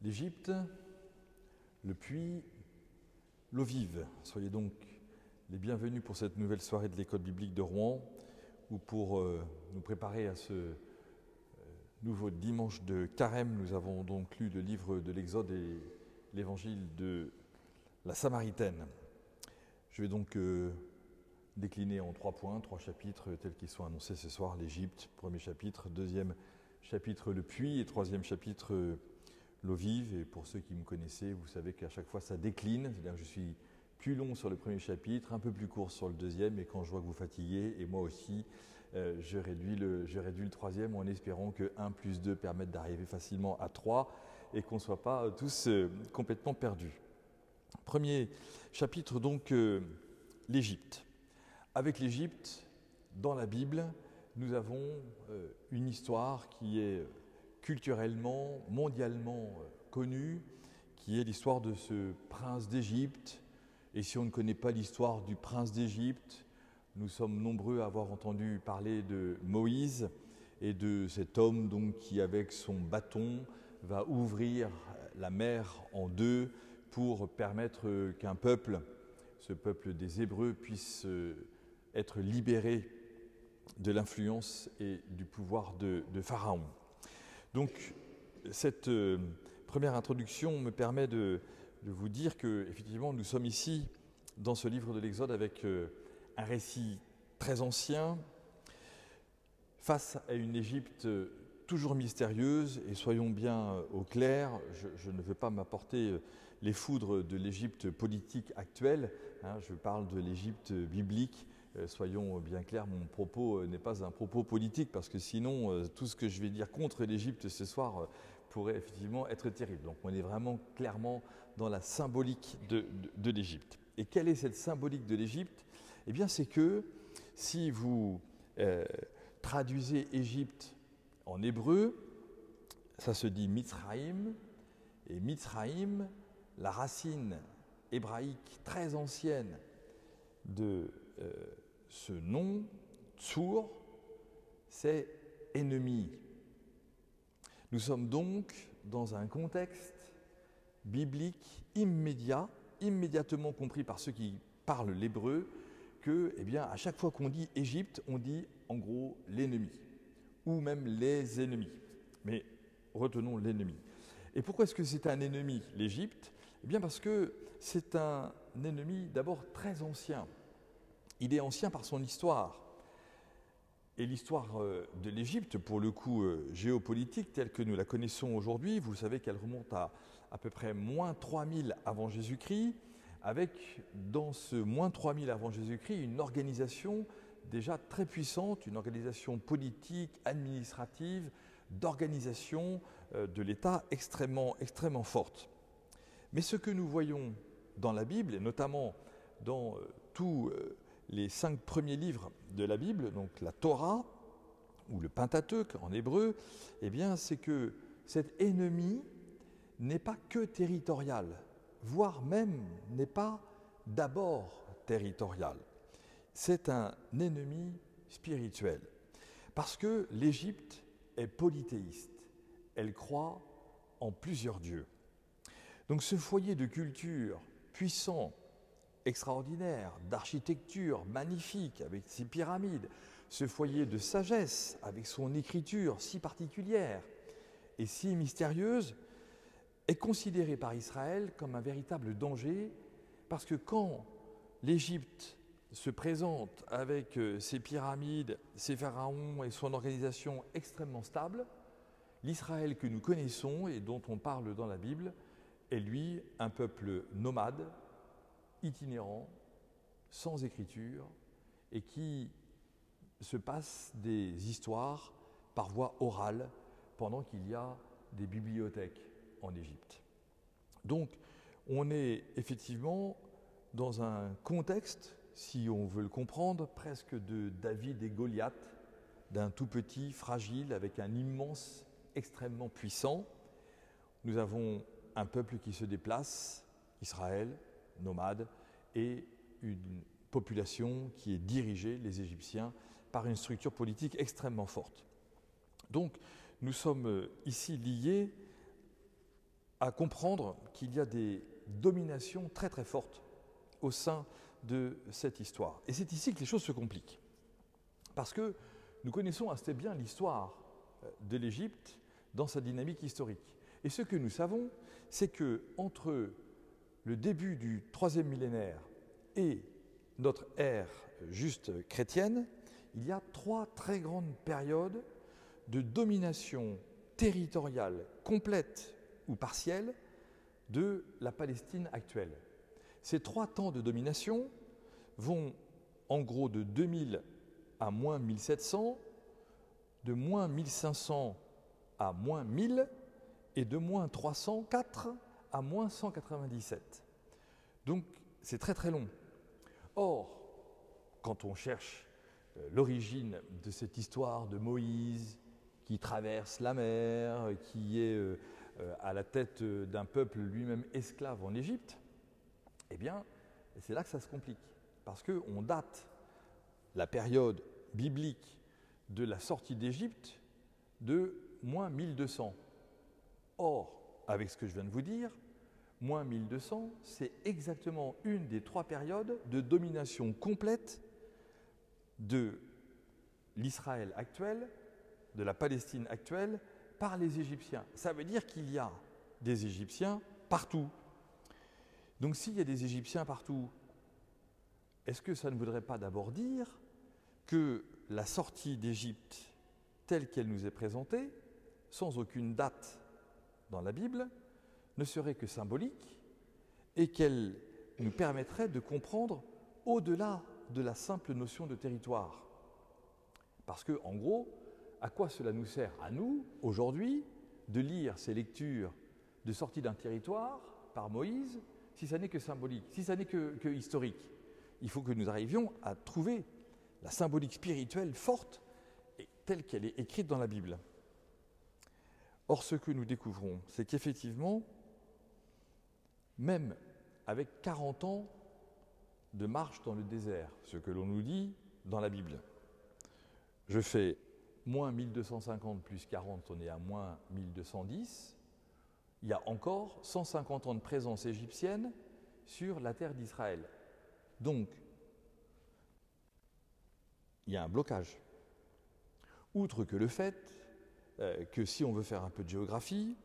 L'Égypte, le puits, l'eau vive. Soyez donc les bienvenus pour cette nouvelle soirée de l'école biblique de Rouen, où pour nous préparer à ce nouveau dimanche de Carême, nous avons donc lu le livre de l'Exode et l'évangile de la Samaritaine. Je vais donc décliner en 3 points, 3 chapitres tels qu'ils sont annoncés ce soir. L'Égypte, premier chapitre, deuxième chapitre, le puits, et troisième chapitre, l'eau vive. Et pour ceux qui me connaissez, vous savez qu'à chaque fois ça décline, c'est-à-dire que je suis plus long sur le premier chapitre, un peu plus court sur le deuxième, et quand je vois que vous fatiguez, et moi aussi, je réduis le troisième en espérant que 1 plus 2 permettent d'arriver facilement à 3 et qu'on ne soit pas tous complètement perdus. Premier chapitre donc, l'Égypte. Avec l'Égypte, dans la Bible, nous avons une histoire qui est culturellement, mondialement connue, qui est l'histoire de ce prince d'Égypte. Et si on ne connaît pas l'histoire du prince d'Égypte, nous sommes nombreux à avoir entendu parler de Moïse et de cet homme donc, qui, avec son bâton, va ouvrir la mer en deux pour permettre qu'un peuple, ce peuple des Hébreux, puisse être libéré de l'influence et du pouvoir de Pharaon. Donc, cette première introduction me permet de vous dire que, effectivement, nous sommes ici dans ce livre de l'Exode avec un récit très ancien face à une Égypte toujours mystérieuse. Et soyons bien au clair, je ne veux pas m'apporter les foudres de l'Égypte politique actuelle, je parle de l'Égypte biblique. Soyons bien clairs, mon propos n'est pas un propos politique, parce que sinon, tout ce que je vais dire contre l'Égypte ce soir pourrait effectivement être terrible. Donc on est vraiment clairement dans la symbolique de l'Égypte. Et quelle est cette symbolique de l'Égypte ? Eh bien, c'est que si vous traduisez Égypte en hébreu, ça se dit Mitzraïm, et Mitzraïm, la racine hébraïque très ancienne de ce nom, Tsour, c'est ennemi. Nous sommes donc dans un contexte biblique immédiatement compris par ceux qui parlent l'hébreu, que, eh bien, à chaque fois qu'on dit Égypte, on dit en gros l'ennemi, ou même les ennemis. Mais retenons l'ennemi. Et pourquoi est-ce que c'est un ennemi, l'Égypte ? Eh bien, parce que c'est un ennemi d'abord très ancien. Il est ancien par son histoire. Et l'histoire de l'Égypte, pour le coup géopolitique, telle que nous la connaissons aujourd'hui, vous savez qu'elle remonte à peu près moins 3000 avant Jésus-Christ, avec dans ce moins 3000 avant Jésus-Christ une organisation déjà très puissante, une organisation politique, administrative, d'organisation de l'État extrêmement forte. Mais ce que nous voyons dans la Bible, et notamment dans tous les 5 premiers livres de la Bible, donc la Torah, ou le Pentateuque en hébreu, eh bien, c'est que cet ennemi n'est pas que territorial, voire même n'est pas d'abord territorial. C'est un ennemi spirituel, parce que l'Égypte est polythéiste, elle croit en plusieurs dieux. Donc ce foyer de culture puissant, extraordinaire, d'architecture magnifique avec ses pyramides, ce foyer de sagesse avec son écriture si particulière et si mystérieuse, est considéré par Israël comme un véritable danger, parce que quand l'Égypte se présente avec ses pyramides, ses pharaons et son organisation extrêmement stable, l'Israël que nous connaissons et dont on parle dans la Bible est lui un peuple nomade, itinérant, sans écriture, et qui se passe des histoires par voie orale pendant qu'il y a des bibliothèques en Égypte. Donc, on est effectivement dans un contexte, si on veut le comprendre, presque de David et Goliath, d'un tout petit, fragile, avec un immense, extrêmement puissant. Nous avons un peuple qui se déplace, Israël, nomade, et une population qui est dirigée, les Égyptiens, par une structure politique extrêmement forte. Donc, nous sommes ici liés à comprendre qu'il y a des dominations très très fortes au sein de cette histoire. Et c'est ici que les choses se compliquent. Parce que nous connaissons assez bien l'histoire de l'Égypte dans sa dynamique historique. Et ce que nous savons, c'est que entre le début du 3e millénaire et notre ère juste chrétienne, il y a 3 très grandes périodes de domination territoriale complète ou partielle de la Palestine actuelle. Ces 3 temps de domination vont en gros de 2000 à moins 1700, de moins 1500 à moins 1000 et de moins 304 à moins 197. Donc c'est très très long. Or, quand on cherche l'origine de cette histoire de Moïse qui traverse la mer, qui est à la tête d'un peuple lui-même esclave en Égypte, eh bien, c'est là que ça se complique. Parce qu'on date la période biblique de la sortie d'Égypte de moins 1200. Or, avec ce que je viens de vous dire, moins 1200, c'est exactement une des 3 périodes de domination complète de l'Israël actuel, de la Palestine actuelle, par les Égyptiens. Ça veut dire qu'il y a des Égyptiens partout. Donc s'il y a des Égyptiens partout, est-ce que ça ne voudrait pas d'abord dire que la sortie d'Égypte telle qu'elle nous est présentée, sans aucune date dans la Bible, ne serait que symbolique et qu'elle nous permettrait de comprendre au-delà de la simple notion de territoire. Parce que, en gros, à quoi cela nous sert à nous, aujourd'hui, de lire ces lectures de sortie d'un territoire par Moïse, si ça n'est que symbolique, si ça n'est que historique? Il faut que nous arrivions à trouver la symbolique spirituelle forte et telle qu'elle est écrite dans la Bible. Or, ce que nous découvrons, c'est qu'effectivement, même avec 40 ans de marche dans le désert, ce que l'on nous dit dans la Bible, je fais moins 1250 plus 40, on est à moins 1210, il y a encore 150 ans de présence égyptienne sur la terre d'Israël. Donc, il y a un blocage. Outre que le fait que si on veut faire un peu de géographie,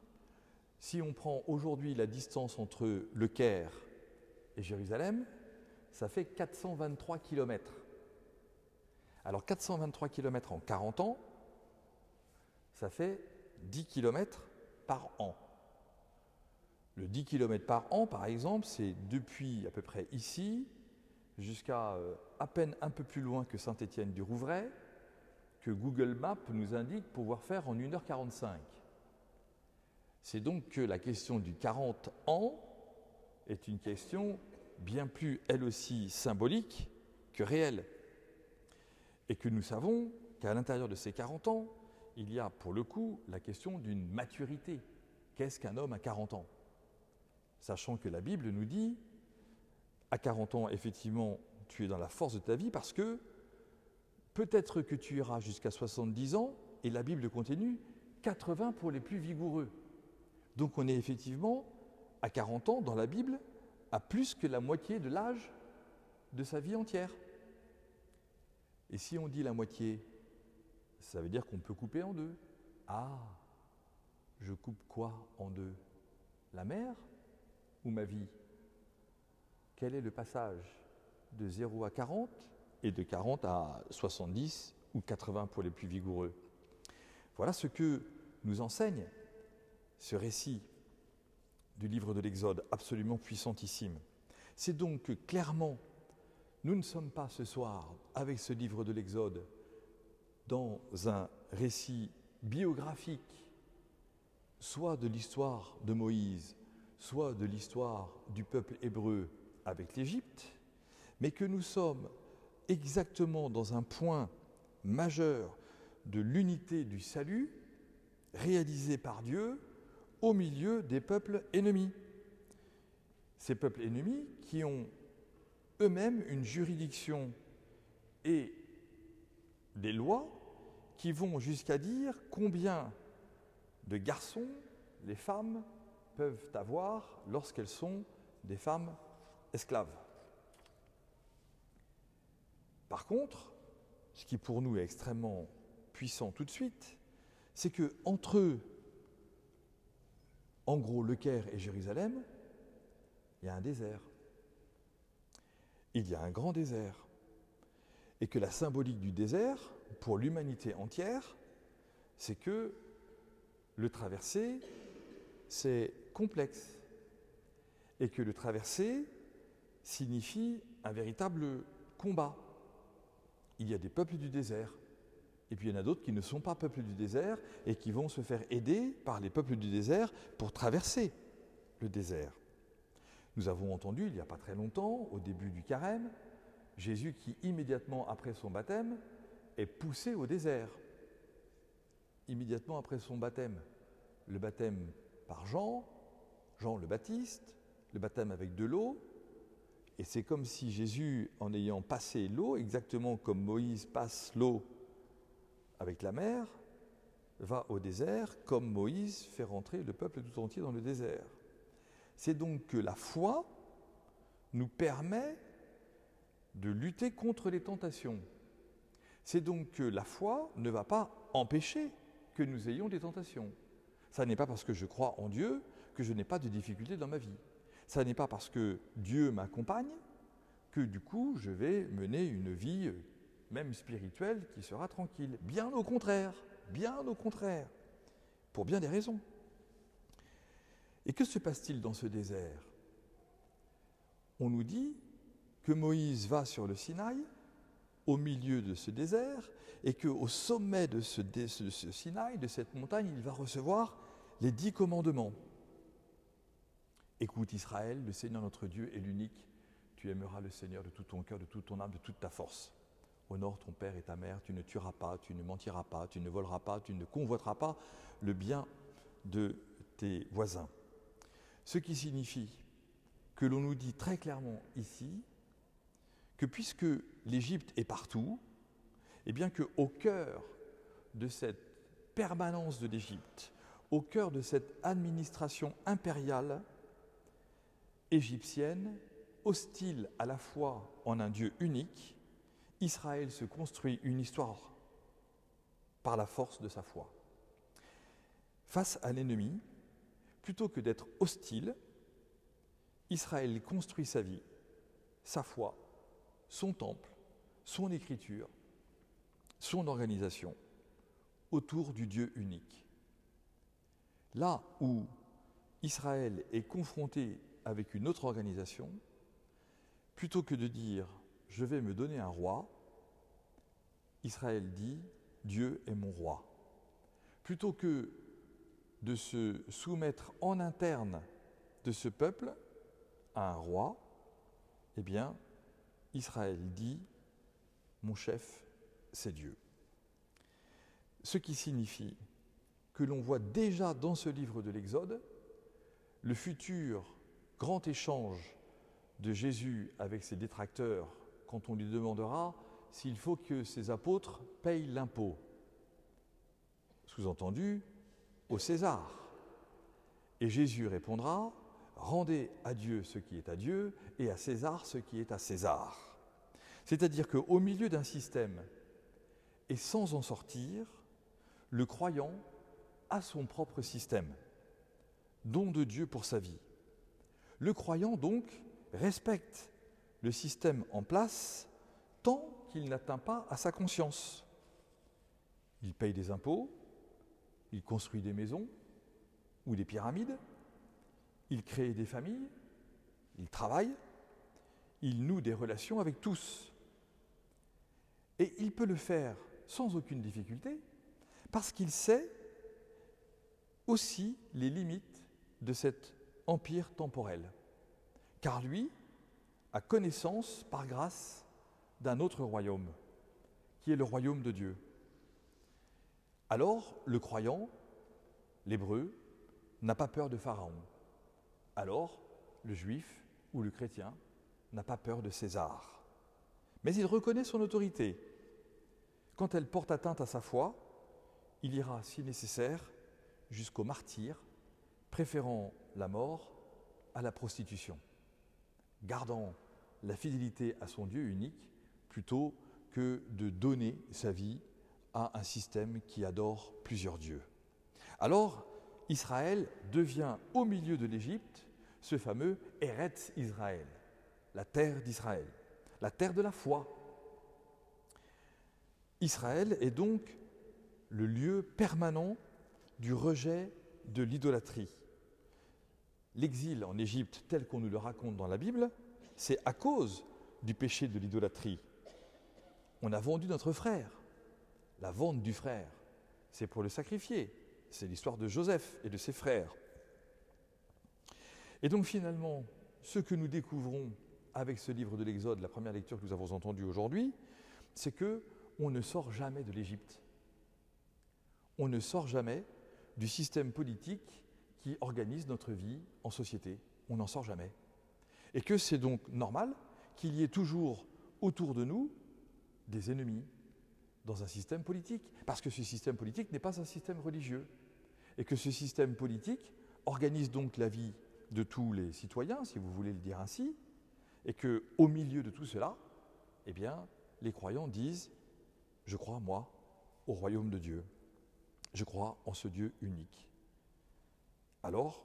si on prend aujourd'hui la distance entre Le Caire et Jérusalem, ça fait 423 km. Alors 423 km en 40 ans, ça fait 10 km par an. Le 10 km par an, par exemple, c'est depuis à peu près ici jusqu'à à peine un peu plus loin que Saint-Étienne-du-Rouvray, que Google Maps nous indique pouvoir faire en 1h45. C'est donc que la question du 40 ans est une question bien plus, elle aussi, symbolique que réelle. Et que nous savons qu'à l'intérieur de ces 40 ans, il y a pour le coup la question d'une maturité. Qu'est-ce qu'un homme à 40 ans? Sachant que la Bible nous dit, à 40 ans, effectivement, tu es dans la force de ta vie parce que peut-être que tu iras jusqu'à 70 ans, et la Bible continue, 80 pour les plus vigoureux. Donc on est effectivement, à 40 ans, dans la Bible, à plus que la moitié de l'âge de sa vie entière. Et si on dit la moitié, ça veut dire qu'on peut couper en deux. Ah, je coupe quoi en deux? La mer ou ma vie? Quel est le passage de 0 à 40 et de 40 à 70 ou 80 pour les plus vigoureux? Voilà ce que nous enseigne ce récit du livre de l'Exode, absolument puissantissime. C'est donc que clairement, nous ne sommes pas ce soir, avec ce livre de l'Exode, dans un récit biographique, soit de l'histoire de Moïse, soit de l'histoire du peuple hébreu avec l'Égypte, mais que nous sommes exactement dans un point majeur de l'unité du salut réalisé par Dieu au milieu des peuples ennemis. Ces peuples ennemis qui ont eux-mêmes une juridiction et des lois qui vont jusqu'à dire combien de garçons les femmes peuvent avoir lorsqu'elles sont des femmes esclaves. Par contre, ce qui pour nous est extrêmement puissant tout de suite, c'est que entre eux, en gros le Caire et Jérusalem, il y a un désert. Il y a un grand désert. Et que la symbolique du désert, pour l'humanité entière, c'est que le traverser, c'est complexe. Et que le traverser signifie un véritable combat. Il y a des peuples du désert, et puis il y en a d'autres qui ne sont pas peuples du désert et qui vont se faire aider par les peuples du désert pour traverser le désert. Nous avons entendu, il n'y a pas très longtemps, au début du carême, Jésus qui, immédiatement après son baptême, est poussé au désert. Immédiatement après son baptême. Le baptême par Jean le Baptiste, le baptême avec de l'eau, et c'est comme si Jésus, en ayant passé l'eau, exactement comme Moïse passe l'eau avec la mer, va au désert, comme Moïse fait rentrer le peuple tout entier dans le désert. C'est donc que la foi nous permet de lutter contre les tentations. C'est donc que la foi ne va pas empêcher que nous ayons des tentations. Ça n'est pas parce que je crois en Dieu que je n'ai pas de difficultés dans ma vie. Ça n'est pas parce que Dieu m'accompagne que du coup je vais mener une vie, même spirituelle, qui sera tranquille. Bien au contraire, pour bien des raisons. Et que se passe-t-il dans ce désert ? On nous dit que Moïse va sur le Sinaï, au milieu de ce désert, et qu'au sommet de ce Sinaï, de cette montagne, il va recevoir les 10 commandements. Écoute Israël, le Seigneur notre Dieu est l'unique. Tu aimeras le Seigneur de tout ton cœur, de toute ton âme, de toute ta force. Honore ton père et ta mère, tu ne tueras pas, tu ne mentiras pas, tu ne voleras pas, tu ne convoiteras pas le bien de tes voisins. Ce qui signifie que l'on nous dit très clairement ici que puisque l'Égypte est partout, et bien qu'au cœur de cette permanence de l'Égypte, au cœur de cette administration impériale égyptienne, hostile à la fois en un Dieu unique, Israël se construit une histoire par la force de sa foi. Face à l'ennemi, plutôt que d'être hostile, Israël construit sa vie, sa foi, son temple, son écriture, son organisation autour du Dieu unique. Là où Israël est confronté avec une autre organisation, plutôt que de dire « je vais me donner un roi », Israël dit « Dieu est mon roi ». Plutôt que de se soumettre en interne de ce peuple à un roi, eh bien, Israël dit « mon chef, c'est Dieu ». Ce qui signifie que l'on voit déjà dans ce livre de l'Exode le futur grand échange de Jésus avec ses détracteurs quand on lui demandera s'il faut que ses apôtres payent l'impôt. Sous-entendu, au César. Et Jésus répondra « Rendez à Dieu ce qui est à Dieu et à César ce qui est à César ». C'est-à-dire qu'au milieu d'un système et sans en sortir, le croyant a son propre système, don de Dieu pour sa vie. Le croyant, donc, respecte le système en place tant qu'il n'atteint pas à sa conscience. Il paye des impôts, il construit des maisons ou des pyramides, il crée des familles, il travaille, il noue des relations avec tous. Et il peut le faire sans aucune difficulté parce qu'il sait aussi les limites de cet empire temporel. Car lui a connaissance, par grâce, d'un autre royaume, qui est le royaume de Dieu. Alors, le croyant, l'hébreu, n'a pas peur de Pharaon. Alors, le juif ou le chrétien n'a pas peur de César. Mais il reconnaît son autorité. Quand elle porte atteinte à sa foi, il ira, si nécessaire, jusqu'au martyre préférant la mort à la prostitution, gardant la fidélité à son Dieu unique plutôt que de donner sa vie à un système qui adore plusieurs dieux. Alors, Israël devient au milieu de l'Égypte ce fameux Eretz Israël, la terre d'Israël, la terre de la foi. Israël est donc le lieu permanent du rejet de l'idolâtrie. L'exil en Égypte, tel qu'on nous le raconte dans la Bible, c'est à cause du péché de l'idolâtrie. On a vendu notre frère. La vente du frère, c'est pour le sacrifier. C'est l'histoire de Joseph et de ses frères. Et donc finalement, ce que nous découvrons avec ce livre de l'Exode, la première lecture que nous avons entendue aujourd'hui, c'est qu'on ne sort jamais de l'Égypte. On ne sort jamais du système politique qui organise notre vie en société. On n'en sort jamais. Et que c'est donc normal qu'il y ait toujours autour de nous des ennemis dans un système politique. Parce que ce système politique n'est pas un système religieux. Et que ce système politique organise donc la vie de tous les citoyens, si vous voulez le dire ainsi, et qu'au milieu de tout cela, eh bien, les croyants disent « Je crois, moi, au royaume de Dieu. Je crois en ce Dieu unique. » Alors,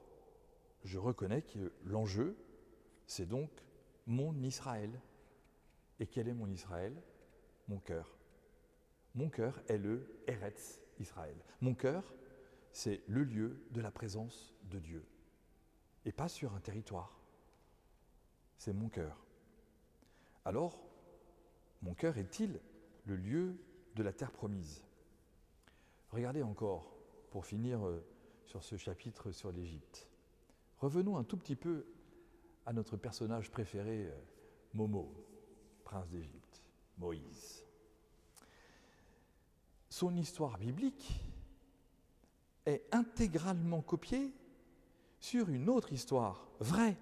je reconnais que l'enjeu, c'est donc mon Israël. Et quel est mon Israël ? Mon cœur. Mon cœur est le Eretz Israël. Mon cœur, c'est le lieu de la présence de Dieu. Et pas sur un territoire. C'est mon cœur. Alors, mon cœur est-il le lieu de la terre promise ? Regardez encore, pour finir sur ce chapitre sur l'Égypte. Revenons un tout petit peu à notre personnage préféré, Momo, prince d'Égypte, Moïse. Son histoire biblique est intégralement copiée sur une autre histoire vraie,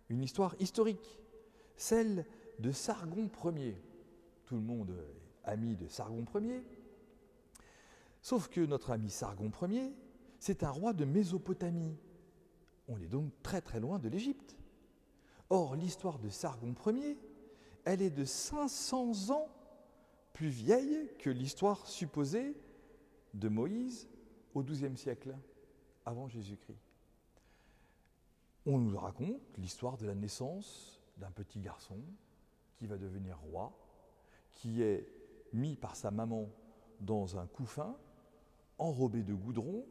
une histoire historique, celle de Sargon Ier. Tout le monde est ami de Sargon Ier. Sauf que notre ami Sargon Ier, c'est un roi de Mésopotamie. On est donc très très loin de l'Égypte. Or, l'histoire de Sargon Ier, elle est de 500 ans plus vieille que l'histoire supposée de Moïse au XIIe siècle, avant Jésus-Christ. On nous raconte l'histoire de la naissance d'un petit garçon qui va devenir roi, qui est mis par sa maman dans un couffin, enrobé de goudron,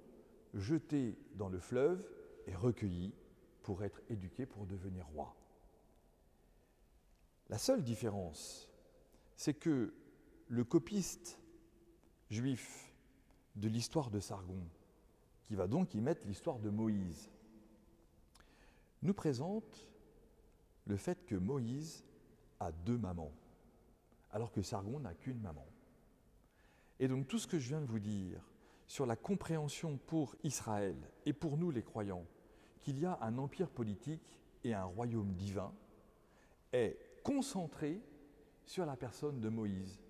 jeté dans le fleuve et recueilli pour être éduqué pour devenir roi. La seule différence, c'est que le copiste juif de l'histoire de Sargon, qui va donc y mettre l'histoire de Moïse, nous présente le fait que Moïse a 2 mamans, alors que Sargon n'a qu'une maman. Et donc tout ce que je viens de vous dire sur la compréhension pour Israël et pour nous les croyants qu'il y a un empire politique et un royaume divin est concentré sur la personne de Moïse,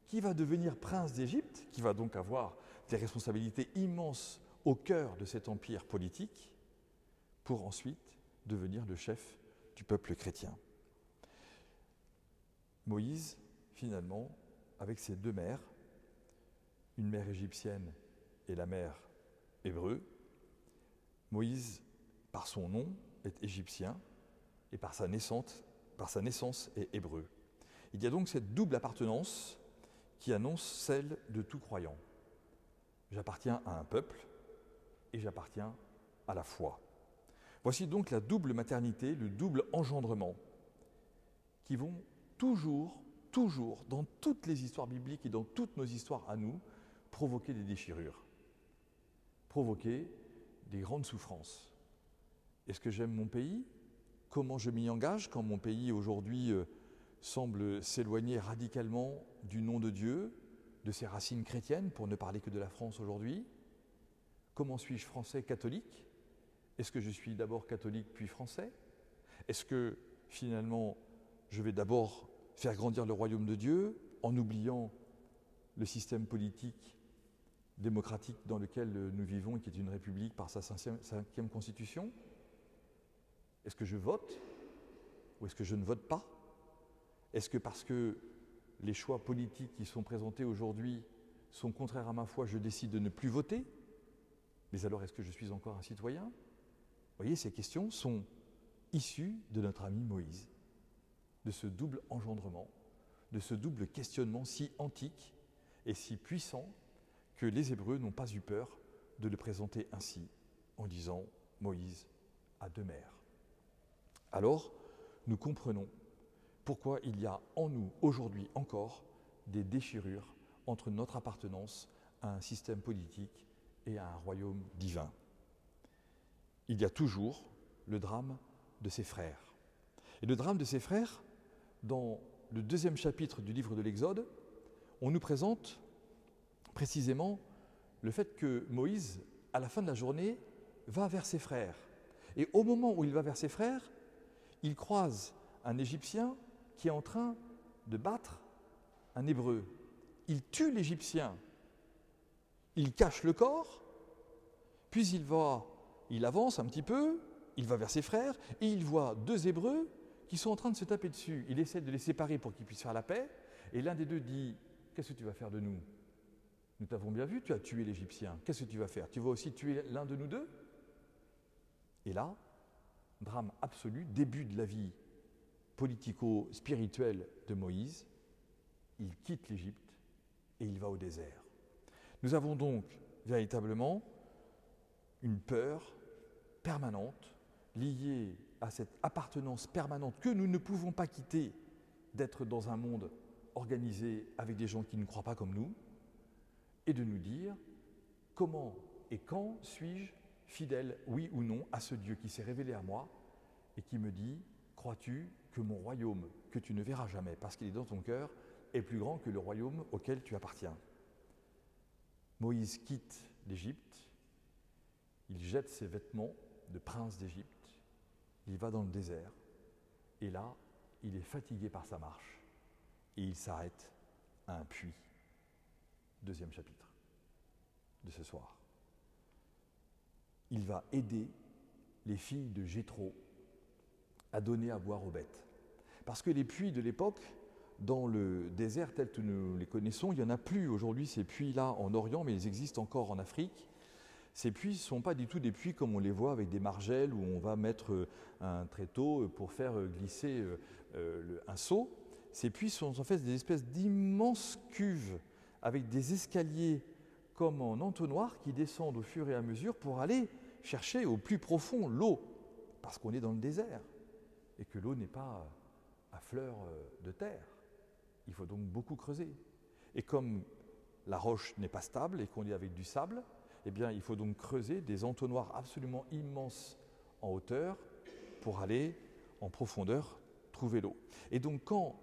qui va devenir prince d'Égypte, qui va donc avoir des responsabilités immenses au cœur de cet empire politique, pour ensuite devenir le chef du peuple chrétien. Moïse, finalement, avec ses 2 mères, une mère égyptienne et la mère hébreu, Moïse, par son nom, est égyptien et par sa naissance est hébreu. Il y a donc cette double appartenance qui annonce celle de tout croyant. J'appartiens à un peuple et j'appartiens à la foi. Voici donc la double maternité, le double engendrement qui vont toujours, dans toutes les histoires bibliques et dans toutes nos histoires à nous, provoquer des déchirures, provoquer des grandes souffrances. Est-ce que j'aime mon pays ? Comment je m'y engage quand mon pays aujourd'hui semble s'éloigner radicalement du nom de Dieu, de ses racines chrétiennes, pour ne parler que de la France aujourd'hui ? Comment suis-je français catholique ? Est-ce que je suis d'abord catholique puis français ? Est-ce que finalement je vais d'abord faire grandir le royaume de Dieu en oubliant le système politique démocratique dans lequel nous vivons et qui est une république par sa cinquième constitution? Est-ce que je vote ou est-ce que je ne vote pas? Est-ce que parce que les choix politiques qui sont présentés aujourd'hui sont contraires à ma foi, je décide de ne plus voter? Mais alors est-ce que je suis encore un citoyen? Vous voyez, ces questions sont issues de notre ami Moïse, de ce double engendrement, de ce double questionnement si antique et si puissant que les Hébreux n'ont pas eu peur de le présenter ainsi, en disant « Moïse a deux mères ». Alors, nous comprenons pourquoi il y a en nous, aujourd'hui encore, des déchirures entre notre appartenance à un système politique et à un royaume divin. Il y a toujours le drame de ses frères. Et le drame de ses frères, dans le 2e chapitre du livre de l'Exode, on nous présente précisément le fait que Moïse, à la fin de la journée, va vers ses frères. Et au moment où il va vers ses frères, il croise un Égyptien qui est en train de battre un Hébreu. Il tue l'Égyptien, il cache le corps, puis il avance un petit peu, il va vers ses frères, et il voit deux Hébreux qui sont en train de se taper dessus. Il essaie de les séparer pour qu'ils puissent faire la paix, et l'un des deux dit « Qu'est-ce que tu vas faire de nous? Nous t'avons bien vu, tu as tué l'Égyptien. Qu'est-ce que tu vas faire? Tu vas aussi tuer l'un de nous deux ?» Et là, drame absolu, début de la vie politico-spirituelle de Moïse, il quitte l'Égypte et il va au désert. Nous avons donc véritablement une peur permanente liée à cette appartenance permanente que nous ne pouvons pas quitter d'être dans un monde organisé avec des gens qui ne croient pas comme nous, et de nous dire comment et quand suis-je fidèle, oui ou non, à ce Dieu qui s'est révélé à moi et qui me dit « Crois-tu que mon royaume, que tu ne verras jamais parce qu'il est dans ton cœur, est plus grand que le royaume auquel tu appartiens ?» Moïse quitte l'Égypte, il jette ses vêtements de prince d'Égypte, il va dans le désert, et là, il est fatigué par sa marche, et il s'arrête à un puits. 2e chapitre de ce soir. Il va aider les filles de Jéthro à donner à boire aux bêtes. Parce que les puits de l'époque, dans le désert tel que nous les connaissons, il n'y en a plus aujourd'hui ces puits-là en Orient, mais ils existent encore en Afrique. Ces puits ne sont pas du tout des puits comme on les voit avec des margelles où on va mettre un tréteau pour faire glisser un seau. Ces puits sont en fait des espèces d'immenses cuves avec des escaliers comme en entonnoir qui descendent au fur et à mesure pour aller chercher au plus profond l'eau, parce qu'on est dans le désert et que l'eau n'est pas à fleur de terre. Il faut donc beaucoup creuser. Et comme la roche n'est pas stable et qu'on est avec du sable, eh bien, il faut donc creuser des entonnoirs absolument immenses en hauteur pour aller en profondeur trouver l'eau. Et donc quand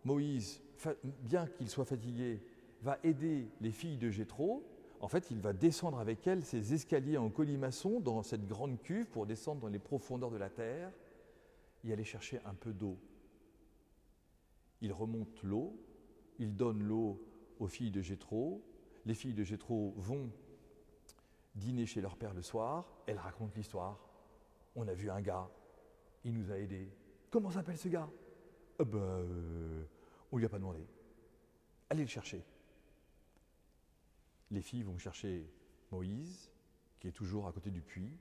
Moïse, bien qu'il soit fatigué, va aider les filles de Jéthro, en fait, il va descendre avec elles ces escaliers en colimaçon dans cette grande cuve pour descendre dans les profondeurs de la terre et aller chercher un peu d'eau. Il remonte l'eau, il donne l'eau aux filles de Jéthro. Les filles de Jéthro vont dîner chez leur père le soir, elles racontent l'histoire. On a vu un gars, il nous a aidés. Comment s'appelle ce gars? On ne lui a pas demandé. Allez le chercher. Les filles vont chercher Moïse, qui est toujours à côté du puits,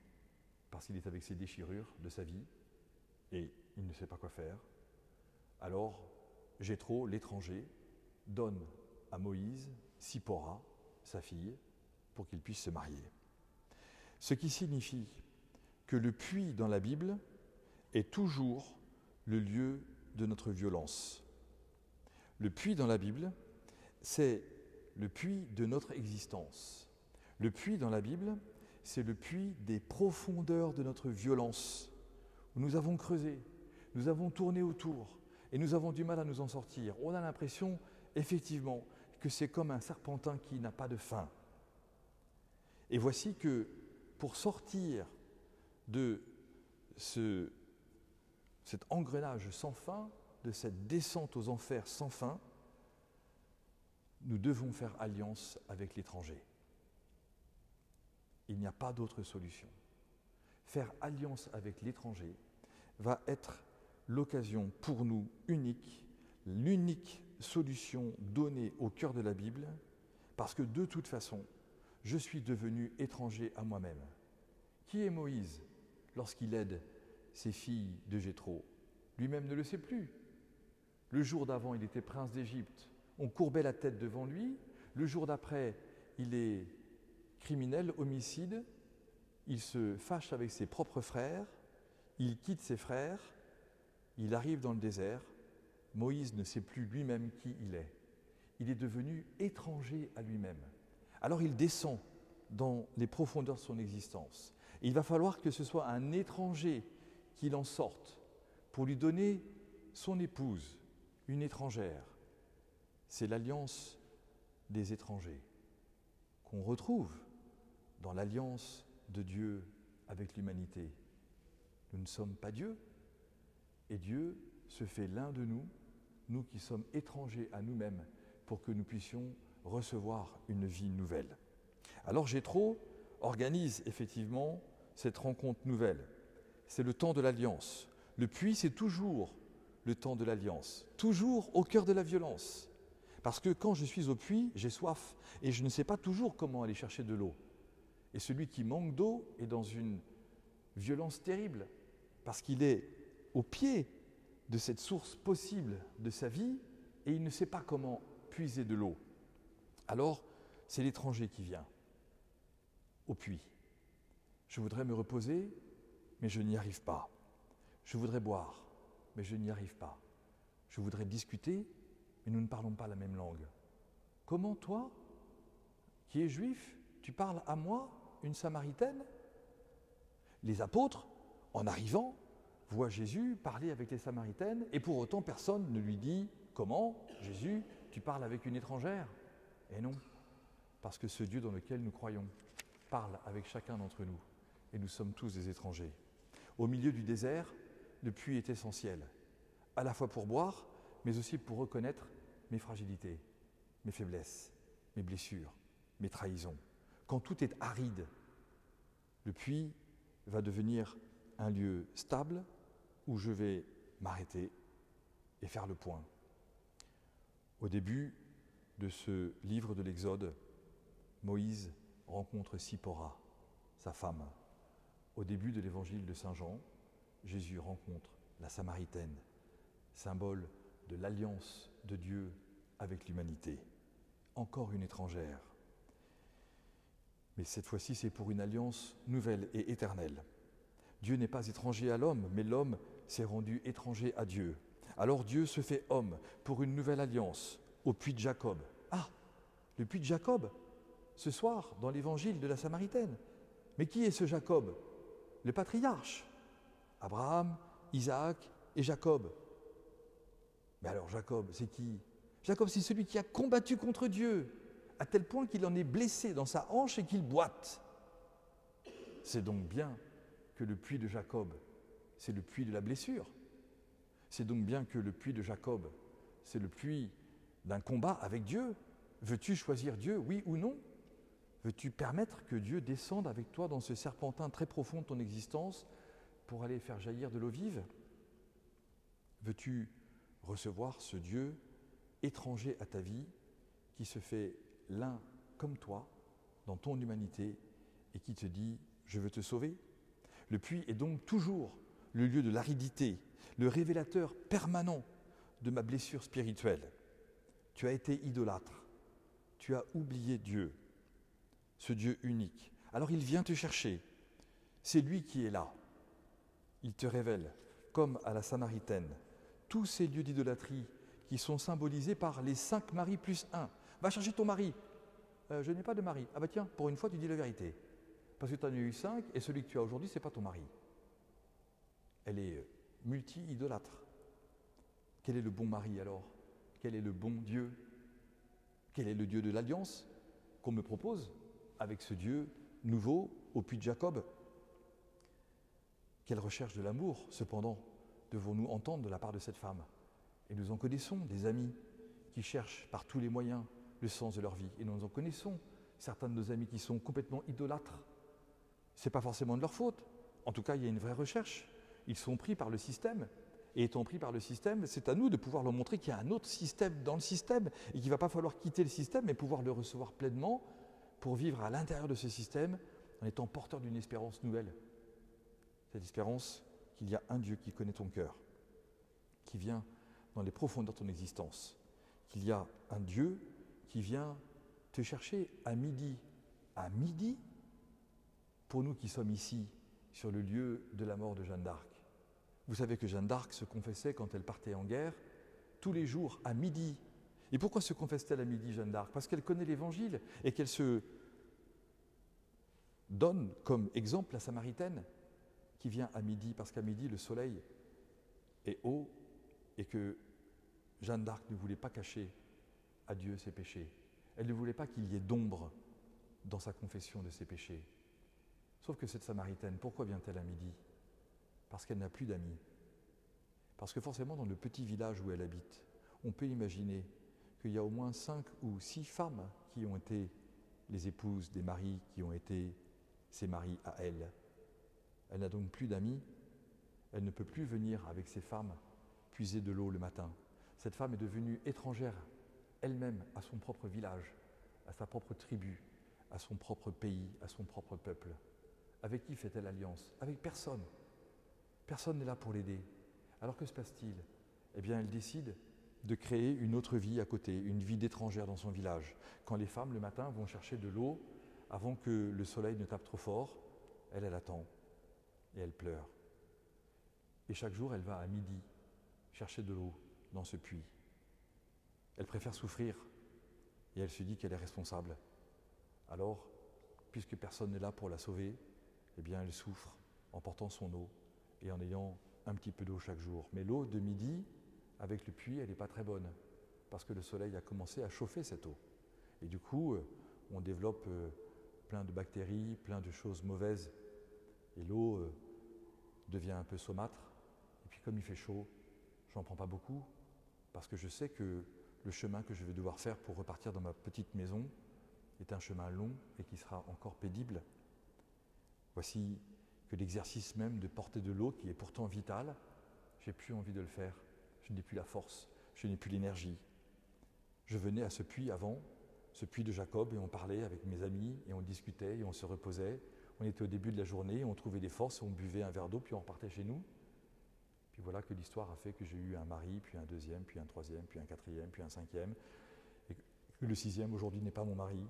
parce qu'il est avec ses déchirures de sa vie, et il ne sait pas quoi faire. Alors, Jéthro, l'étranger, donne à Moïse Sipora, sa fille, pour qu'il puisse se marier. Ce qui signifie que le puits dans la Bible est toujours le lieu de notre violence. Le puits dans la Bible, c'est le puits de notre existence. Le puits dans la Bible, c'est le puits des profondeurs de notre violence, où nous avons creusé, nous avons tourné autour, et nous avons du mal à nous en sortir. On a l'impression, effectivement, que c'est comme un serpentin qui n'a pas de fin. Et voici que, pour sortir de cet engrenage sans fin, de cette descente aux enfers sans fin, nous devons faire alliance avec l'étranger. Il n'y a pas d'autre solution. Faire alliance avec l'étranger va être l'occasion pour nous unique, l'unique solution donnée au cœur de la Bible, parce que de toute façon, je suis devenu étranger à moi-même. Qui est Moïse lorsqu'il aide ses filles de Jéthro? Lui-même ne le sait plus. Le jour d'avant, il était prince d'Égypte. On courbait la tête devant lui. Le jour d'après, il est criminel, homicide. Il se fâche avec ses propres frères. Il quitte ses frères. Il arrive dans le désert. Moïse ne sait plus lui-même qui il est. Il est devenu étranger à lui-même. Alors il descend dans les profondeurs de son existence. Et il va falloir que ce soit un étranger qui en sorte pour lui donner son épouse, une étrangère. C'est l'alliance des étrangers qu'on retrouve dans l'alliance de Dieu avec l'humanité. Nous ne sommes pas Dieu, et Dieu se fait l'un de nous, nous qui sommes étrangers à nous-mêmes, pour que nous puissions recevoir une vie nouvelle. Alors Jéthro organise effectivement cette rencontre nouvelle. C'est le temps de l'alliance. Le puits, c'est toujours le temps de l'alliance, toujours au cœur de la violence. Parce que quand je suis au puits, j'ai soif et je ne sais pas toujours comment aller chercher de l'eau. Et celui qui manque d'eau est dans une violence terrible, parce qu'il est au pied de cette source possible de sa vie et il ne sait pas comment puiser de l'eau. Alors, c'est l'étranger qui vient au puits. Je voudrais me reposer, mais je n'y arrive pas. Je voudrais boire, mais je n'y arrive pas. Je voudrais discuter, mais nous ne parlons pas la même langue. Comment toi, qui es juif, tu parles à moi, une Samaritaine? Les apôtres, en arrivant, voient Jésus parler avec les Samaritaines, et pour autant personne ne lui dit « Comment, Jésus, tu parles avec une étrangère ?» Et non, parce que ce Dieu dans lequel nous croyons parle avec chacun d'entre nous, et nous sommes tous des étrangers. Au milieu du désert, le puits est essentiel, à la fois pour boire, mais aussi pour reconnaître mes fragilités, mes faiblesses, mes blessures, mes trahisons. Quand tout est aride, le puits va devenir un lieu stable où je vais m'arrêter et faire le point. Au début de ce livre de l'Exode, Moïse rencontre Sipora, sa femme. Au début de l'évangile de Saint Jean, Jésus rencontre la Samaritaine, symbole de l'alliance de Dieu avec l'humanité. Encore une étrangère. Mais cette fois-ci, c'est pour une alliance nouvelle et éternelle. Dieu n'est pas étranger à l'homme, mais l'homme s'est rendu étranger à Dieu. Alors Dieu se fait homme pour une nouvelle alliance au puits de Jacob. Ah, le puits de Jacob, ce soir, dans l'évangile de la Samaritaine. Mais qui est ce Jacob? Le patriarche. Abraham, Isaac et Jacob. Mais alors Jacob, c'est qui? Jacob, c'est celui qui a combattu contre Dieu, à tel point qu'il en est blessé dans sa hanche et qu'il boite. C'est donc bien que le puits de Jacob, c'est le puits de la blessure. C'est donc bien que le puits de Jacob, c'est le puits d'un combat avec Dieu. Veux-tu choisir Dieu, oui ou non? Veux-tu permettre que Dieu descende avec toi dans ce serpentin très profond de ton existence pour aller faire jaillir de l'eau vive? Veux-tu recevoir ce Dieu étranger à ta vie qui se fait l'un comme toi dans ton humanité et qui te dit « je veux te sauver ». Le puits est donc toujours le lieu de l'aridité, le révélateur permanent de ma blessure spirituelle. Tu as été idolâtre, tu as oublié Dieu, ce Dieu unique. Alors il vient te chercher, c'est lui qui est là. Il te révèle, comme à la Samaritaine, tous ces lieux d'idolâtrie qui sont symbolisés par les 5 maris plus 1. Va chercher ton mari. Je n'ai pas de mari. Ah bah tiens, pour une fois tu dis la vérité. Parce que tu en as eu 5 et celui que tu as aujourd'hui, ce n'est pas ton mari. Elle est multi-idolâtre. Quel est le bon mari alors? Quel est le bon Dieu? Quel est le Dieu de l'Alliance qu'on me propose avec ce Dieu nouveau au puits de Jacob? Quelle recherche de l'amour, cependant, devons-nous entendre de la part de cette femme? Et nous en connaissons des amis qui cherchent par tous les moyens le sens de leur vie. Et nous en connaissons certains de nos amis qui sont complètement idolâtres Ce n'est pas forcément de leur faute. En tout cas, il y a une vraie recherche. Ils sont pris par le système. Et étant pris par le système, c'est à nous de pouvoir leur montrer qu'il y a un autre système dans le système et qu'il ne va pas falloir quitter le système, mais pouvoir le recevoir pleinement pour vivre à l'intérieur de ce système en étant porteur d'une espérance nouvelle. Cette espérance qu'il y a un Dieu qui connaît ton cœur, qui vient dans les profondeurs de ton existence, qu'il y a un Dieu qui vient te chercher à midi. À midi, pour nous qui sommes ici, sur le lieu de la mort de Jeanne d'Arc. Vous savez que Jeanne d'Arc se confessait quand elle partait en guerre, tous les jours à midi. Et pourquoi se confesse-t-elle à midi, Jeanne d'Arc? Parce qu'elle connaît l'Évangile et qu'elle se donne comme exemple la Samaritaine qui vient à midi, parce qu'à midi, le soleil est haut et que Jeanne d'Arc ne voulait pas cacher à Dieu ses péchés. Elle ne voulait pas qu'il y ait d'ombre dans sa confession de ses péchés. Sauf que cette Samaritaine, pourquoi vient-elle à midi? Parce qu'elle n'a plus d'amis. Parce que forcément, dans le petit village où elle habite, on peut imaginer qu'il y a au moins 5 ou 6 femmes qui ont été les épouses des maris qui ont été ses maris à elle. Elle n'a donc plus d'amis, elle ne peut plus venir avec ses femmes puiser de l'eau le matin. Cette femme est devenue étrangère elle-même à son propre village, à sa propre tribu, à son propre pays, à son propre peuple. Avec qui fait-elle alliance? Avec personne. Personne n'est là pour l'aider. Alors que se passe-t-il? Eh bien, elle décide de créer une autre vie à côté, une vie d'étrangère dans son village. Quand les femmes, le matin, vont chercher de l'eau, avant que le soleil ne tape trop fort, elle attend et elle pleure. Et chaque jour, elle va à midi chercher de l'eau dans ce puits. Elle préfère souffrir et elle se dit qu'elle est responsable. Alors, puisque personne n'est là pour la sauver, eh bien, elle souffre en portant son eau et en ayant un petit peu d'eau chaque jour. Mais l'eau de midi, avec le puits, elle n'est pas très bonne, parce que le soleil a commencé à chauffer cette eau. Et du coup, on développe plein de bactéries, plein de choses mauvaises, et l'eau devient un peu saumâtre. Et puis comme il fait chaud, j'en prends pas beaucoup, parce que je sais que le chemin que je vais devoir faire pour repartir dans ma petite maison est un chemin long et qui sera encore pénible. Voici que l'exercice même de porter de l'eau, qui est pourtant vital, j'ai plus envie de le faire. Je n'ai plus la force, je n'ai plus l'énergie. Je venais à ce puits avant, ce puits de Jacob, et on parlait avec mes amis, et on discutait, et on se reposait. On était au début de la journée, on trouvait des forces, on buvait un verre d'eau, puis on repartait chez nous. Puis voilà que l'histoire a fait que j'ai eu un mari, puis un deuxième, puis un troisième, puis un quatrième, puis un cinquième, et que le sixième aujourd'hui n'est pas mon mari.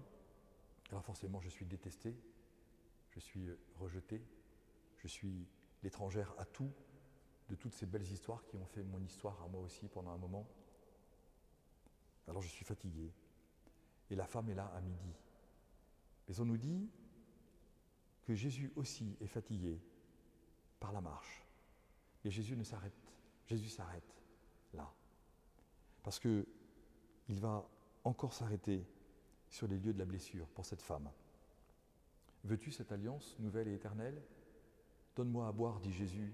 Alors forcément, je suis détesté, je suis rejeté, je suis l'étrangère à tout, de toutes ces belles histoires qui ont fait mon histoire à moi aussi pendant un moment. Alors je suis fatigué. Et la femme est là à midi. Mais on nous dit que Jésus aussi est fatigué par la marche. Et Jésus s'arrête là. Parce qu'il va encore s'arrêter sur les lieux de la blessure pour cette femme. Veux-tu cette alliance nouvelle et éternelle? Donne-moi à boire, dit Jésus.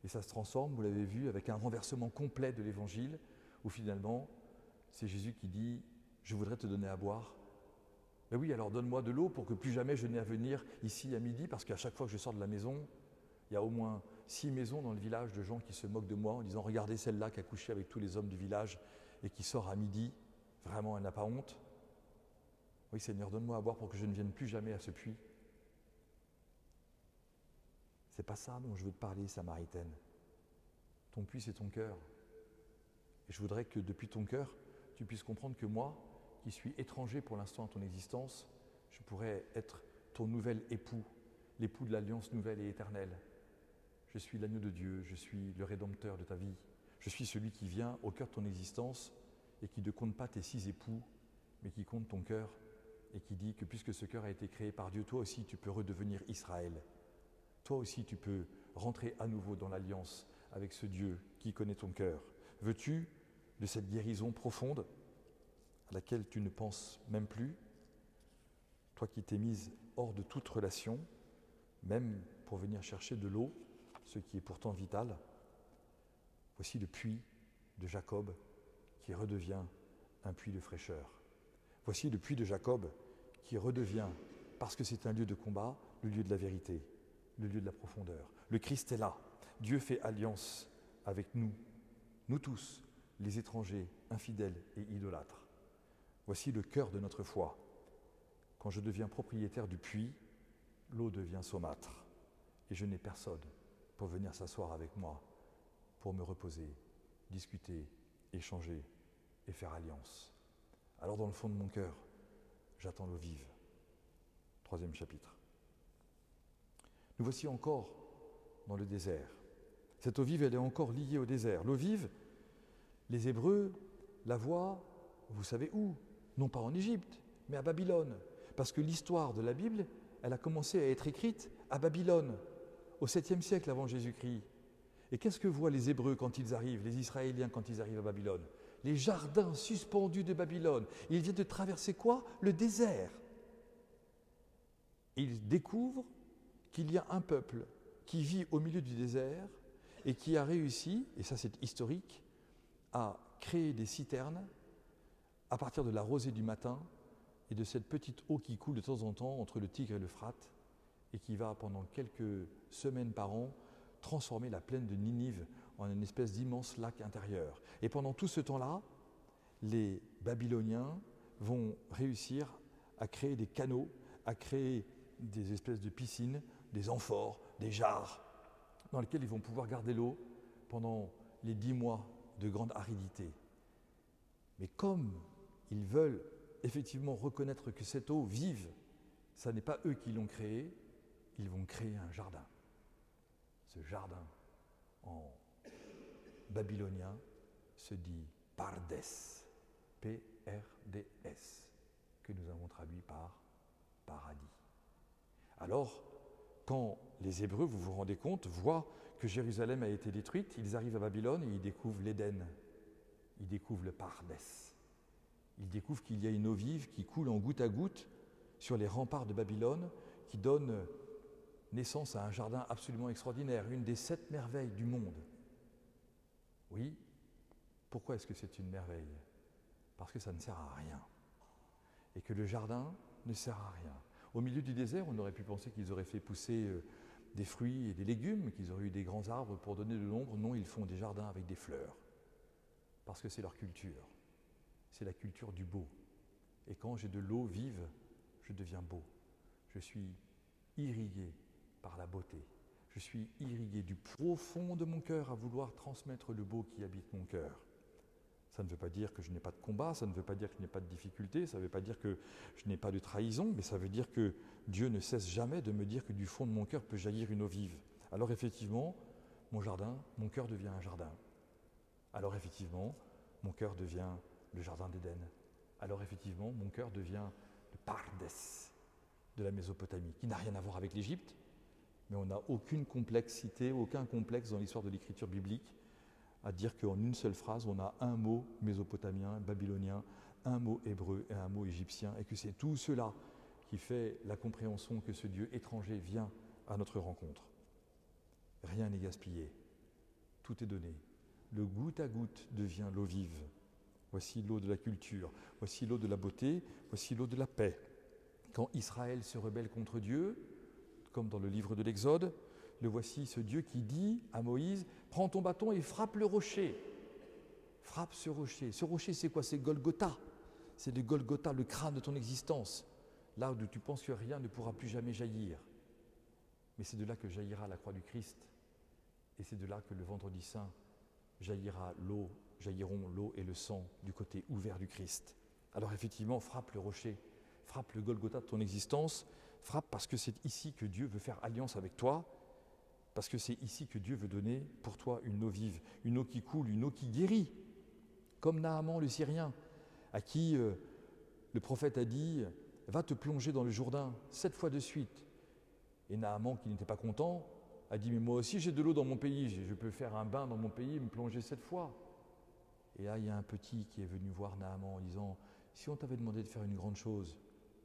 Et ça se transforme, vous l'avez vu, avec un renversement complet de l'évangile, où finalement, c'est Jésus qui dit « Je voudrais te donner à boire ». Ben oui, alors donne-moi de l'eau pour que plus jamais je n'ai à venir ici à midi, parce qu'à chaque fois que je sors de la maison, il y a au moins 6 maisons dans le village de gens qui se moquent de moi en disant « Regardez celle-là qui a couché avec tous les hommes du village et qui sort à midi, vraiment elle n'a pas honte ». Oui Seigneur, donne-moi à boire pour que je ne vienne plus jamais à ce puits. C'est pas ça dont je veux te parler, Samaritaine. Ton puits, c'est ton cœur. Et je voudrais que depuis ton cœur, tu puisses comprendre que moi, qui suis étranger pour l'instant à ton existence, je pourrais être ton nouvel époux, l'époux de l'alliance nouvelle et éternelle. Je suis l'agneau de Dieu, je suis le rédempteur de ta vie. Je suis celui qui vient au cœur de ton existence et qui ne compte pas tes 6 époux, mais qui compte ton cœur et qui dit que puisque ce cœur a été créé par Dieu, toi aussi tu peux redevenir Israël. Toi aussi, tu peux rentrer à nouveau dans l'alliance avec ce Dieu qui connaît ton cœur. Veux-tu de cette guérison profonde à laquelle tu ne penses même plus? Toi qui t'es mise hors de toute relation, même pour venir chercher de l'eau, ce qui est pourtant vital. Voici le puits de Jacob qui redevient un puits de fraîcheur. Voici le puits de Jacob qui redevient, parce que c'est un lieu de combat, le lieu de la vérité, le lieu de la profondeur. Le Christ est là. Dieu fait alliance avec nous, nous tous, les étrangers, infidèles et idolâtres. Voici le cœur de notre foi. Quand je deviens propriétaire du puits, l'eau devient saumâtre et je n'ai personne pour venir s'asseoir avec moi, pour me reposer, discuter, échanger et faire alliance. Alors dans le fond de mon cœur, j'attends l'eau vive. 3e chapitre. Nous voici encore dans le désert. Cette eau vive, elle est encore liée au désert. L'eau vive, les Hébreux la voient, vous savez où? Non pas en Égypte, mais à Babylone. Parce que l'histoire de la Bible, elle a commencé à être écrite à Babylone, au 7e siècle avant Jésus-Christ. Et qu'est-ce que voient les Hébreux quand ils arrivent, les Israéliens quand ils arrivent à Babylone? Les jardins suspendus de Babylone. Ils viennent de traverser quoi? Le désert. Ils découvrent qu'il y a un peuple qui vit au milieu du désert et qui a réussi, et ça c'est historique, à créer des citernes à partir de la rosée du matin et de cette petite eau qui coule de temps en temps entre le Tigre et l'Euphrate et qui va pendant quelques semaines par an transformer la plaine de Ninive en une espèce d'immense lac intérieur. Et pendant tout ce temps-là, les Babyloniens vont réussir à créer des canaux, à créer des espèces de piscines, des amphores, des jarres, dans lesquels ils vont pouvoir garder l'eau pendant les 10 mois de grande aridité. Mais comme ils veulent effectivement reconnaître que cette eau vive, ça n'est pas eux qui l'ont créée, ils vont créer un jardin. Ce jardin en babylonien se dit Pardes, P-R-D-S, que nous avons traduit par paradis. Alors, quand les Hébreux, vous vous rendez compte, voient que Jérusalem a été détruite, ils arrivent à Babylone et ils découvrent l'Éden, ils découvrent le Pardes. Ils découvrent qu'il y a une eau vive qui coule en goutte à goutte sur les remparts de Babylone, qui donne naissance à un jardin absolument extraordinaire, une des 7 merveilles du monde. Oui, pourquoi est-ce que c'est une merveille? Parce que ça ne sert à rien. Et que le jardin ne sert à rien. Au milieu du désert, on aurait pu penser qu'ils auraient fait pousser des fruits et des légumes, qu'ils auraient eu des grands arbres pour donner de l'ombre. Non, ils font des jardins avec des fleurs. Parce que c'est leur culture. C'est la culture du beau. Et quand j'ai de l'eau vive, je deviens beau. Je suis irrigué par la beauté. Je suis irrigué du profond de mon cœur à vouloir transmettre le beau qui habite mon cœur. Ça ne veut pas dire que je n'ai pas de combat, ça ne veut pas dire que je n'ai pas de difficultés, ça ne veut pas dire que je n'ai pas de trahison, mais ça veut dire que Dieu ne cesse jamais de me dire que du fond de mon cœur peut jaillir une eau vive. Alors effectivement, mon jardin, mon cœur devient un jardin. Alors effectivement, mon cœur devient le jardin d'Éden. Alors effectivement, mon cœur devient le Pardes de la Mésopotamie, qui n'a rien à voir avec l'Égypte, mais on n'a aucune complexité, aucun complexe dans l'histoire de l'écriture biblique à dire qu'en une seule phrase, on a un mot mésopotamien, babylonien, un mot hébreu et un mot égyptien, et que c'est tout cela qui fait la compréhension que ce Dieu étranger vient à notre rencontre. Rien n'est gaspillé, tout est donné. Le goutte à goutte devient l'eau vive. Voici l'eau de la culture, voici l'eau de la beauté, voici l'eau de la paix. Quand Israël se rebelle contre Dieu, comme dans le livre de l'Exode, le voici ce Dieu qui dit à Moïse, prends ton bâton et frappe le rocher. Frappe ce rocher. Ce rocher, c'est quoi? C'est Golgotha. C'est le Golgotha, le crâne de ton existence. Là où tu penses que rien ne pourra plus jamais jaillir. Mais c'est de là que jaillira la croix du Christ. Et c'est de là que le vendredi saint jailliront l'eau et le sang du côté ouvert du Christ. Alors effectivement, frappe le rocher, frappe le Golgotha de ton existence, frappe parce que c'est ici que Dieu veut faire alliance avec toi, parce que c'est ici que Dieu veut donner pour toi une eau vive, une eau qui coule, une eau qui guérit, comme Naaman le Syrien, à qui le prophète a dit « Va te plonger dans le Jourdain 7 fois de suite ». Et Naaman, qui n'était pas content, a dit « Mais moi aussi j'ai de l'eau dans mon pays, je peux faire un bain dans mon pays et me plonger 7 fois ». Et là, il y a un petit qui est venu voir Naaman en disant « Si on t'avait demandé de faire une grande chose,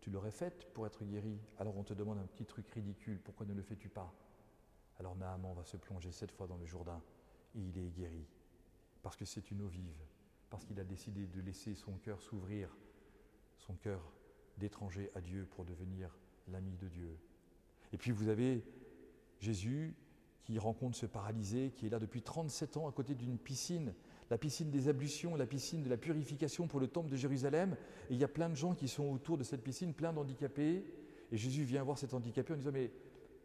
tu l'aurais faite pour être guéri, alors on te demande un petit truc ridicule, pourquoi ne le fais-tu pas ?» Alors Naaman va se plonger 7 fois dans le Jourdain et il est guéri. Parce que c'est une eau vive, parce qu'il a décidé de laisser son cœur s'ouvrir, son cœur d'étranger à Dieu pour devenir l'ami de Dieu. Et puis vous avez Jésus qui rencontre ce paralysé qui est là depuis 37 ans à côté d'une piscine, la piscine des ablutions, la piscine de la purification pour le temple de Jérusalem. Et il y a plein de gens qui sont autour de cette piscine, plein d'handicapés. Et Jésus vient voir cet handicapé en disant « Mais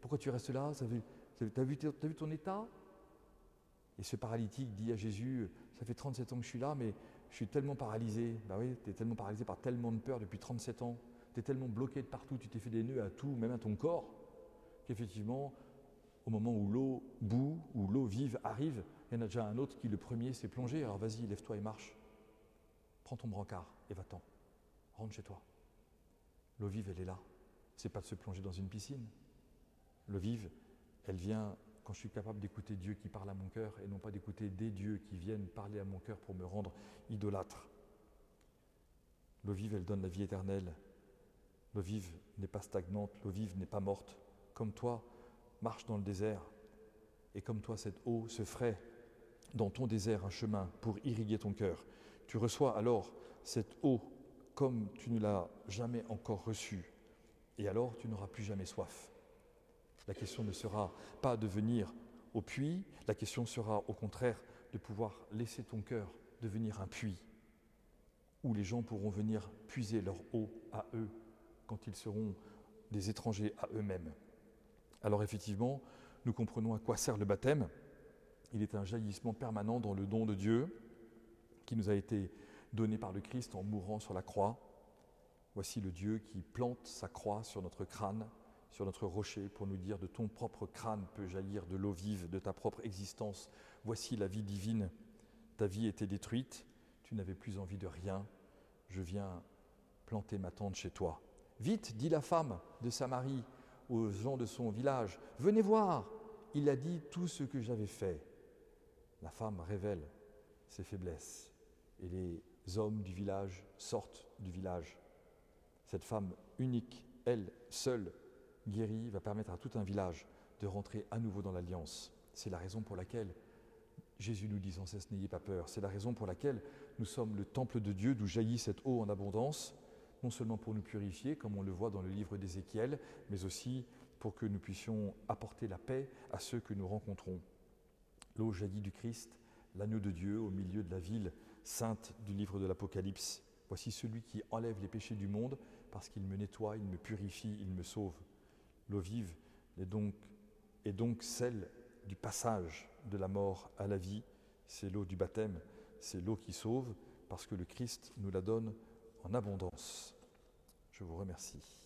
pourquoi tu restes là ? T'as vu ton état ?» Et ce paralytique dit à Jésus « Ça fait 37 ans que je suis là, mais je suis tellement paralysé. » Ben oui, tu es tellement paralysé par tellement de peur depuis 37 ans. Tu es tellement bloqué de partout, tu t'es fait des nœuds à tout, même à ton corps, qu'effectivement, au moment où l'eau bout, où l'eau vive arrive, il y en a déjà un autre qui, le premier, s'est plongé. Alors vas-y, lève-toi et marche. Prends ton brancard et va-t'en. Rentre chez toi. L'eau vive, elle est là. C'est pas de se plonger dans une piscine. L'eau vive, elle vient quand je suis capable d'écouter Dieu qui parle à mon cœur et non pas d'écouter des dieux qui viennent parler à mon cœur pour me rendre idolâtre. L'eau vive, elle donne la vie éternelle. L'eau vive n'est pas stagnante, l'eau vive n'est pas morte. Comme toi, marche dans le désert. Et comme toi, cette eau se ferait dans ton désert un chemin pour irriguer ton cœur. Tu reçois alors cette eau comme tu ne l'as jamais encore reçue. Et alors, tu n'auras plus jamais soif. La question ne sera pas de venir au puits, la question sera au contraire de pouvoir laisser ton cœur devenir un puits où les gens pourront venir puiser leur eau à eux quand ils seront des étrangers à eux-mêmes. Alors effectivement, nous comprenons à quoi sert le baptême. Il est un jaillissement permanent dans le don de Dieu qui nous a été donné par le Christ en mourant sur la croix. Voici le Dieu qui plante sa croix sur notre crâne, sur notre rocher, pour nous dire de ton propre crâne peut jaillir de l'eau vive de ta propre existence. Voici la vie divine. Ta vie était détruite, tu n'avais plus envie de rien. Je viens planter ma tente chez toi. Vite, dit la femme de Samarie aux gens de son village, venez voir, il a dit tout ce que j'avais fait. La femme révèle ses faiblesses et les hommes du village sortent du village. Cette femme unique, elle, seule, guérie, va permettre à tout un village de rentrer à nouveau dans l'alliance. C'est la raison pour laquelle Jésus nous dit sans cesse, n'ayez pas peur. C'est la raison pour laquelle nous sommes le temple de Dieu, d'où jaillit cette eau en abondance, non seulement pour nous purifier, comme on le voit dans le livre d'Ézéchiel, mais aussi pour que nous puissions apporter la paix à ceux que nous rencontrons. L'eau jaillit du Christ, l'agneau de Dieu au milieu de la ville sainte du livre de l'Apocalypse. Voici celui qui enlève les péchés du monde parce qu'il me nettoie, il me purifie, il me sauve. L'eau vive est donc celle du passage de la mort à la vie. C'est l'eau du baptême, c'est l'eau qui sauve parce que le Christ nous la donne en abondance. Je vous remercie.